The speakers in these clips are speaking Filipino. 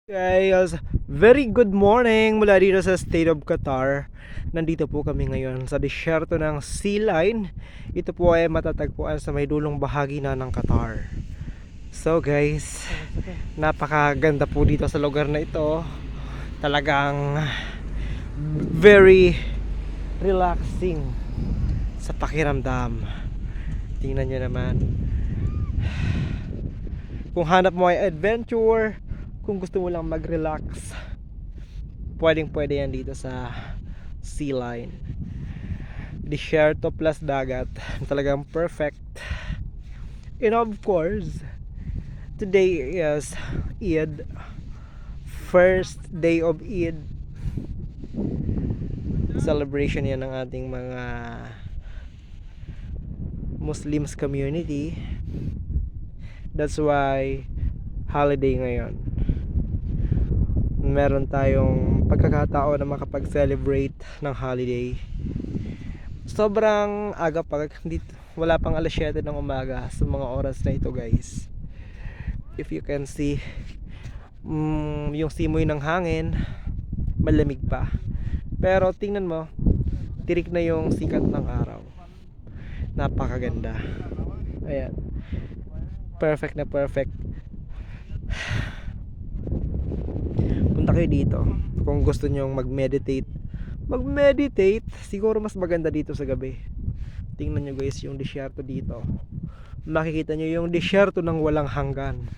Guys, very good morning mula dito sa State of Qatar. Nandito po kami ngayon sa disyerto ng Sea Line. Ito po ay matatagpuan sa may dulong bahagi na ng Qatar. So guys, napakaganda po dito sa lugar na ito. Talagang very relaxing sa pakiramdam. Tingnan nyo naman. Kung hanap mo ay adventure, kung gusto mo lang mag-relax, pwedeng pwede yan dito sa Sea Line. Disyerto plus dagat, talagang perfect. And of course, today is Eid, first day of Eid celebration yan ng ating mga Muslims community. That's why holiday ngayon. Meron tayong pagkakataon na makapag-celebrate ng holiday. Sobrang aga pa, wala pang alas 7 ng umaga sa mga oras na ito guys. If you can see, yung simoy ng hangin, malamig pa. Pero tingnan mo, tirik na yung sikat ng araw. Napakaganda. Ayan. Perfect na perfect. Punta kayo dito kung gusto nyong mag-meditate. Siguro mas maganda dito sa gabi. Tingnan nyo guys yung disyerto dito. Makikita nyo yung disyerto ng walang hanggan,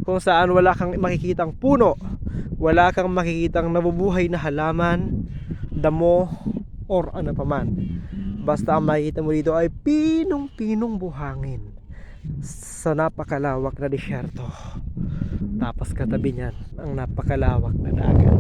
kung saan wala kang makikitang puno, wala kang makikitang nabubuhay na halaman, damo, or ano paman. Basta ang makikita mo dito ay pinong-pinong buhangin sa napakalawak na disyerto. Tapos katabi niyan ang napakalawak na dagat.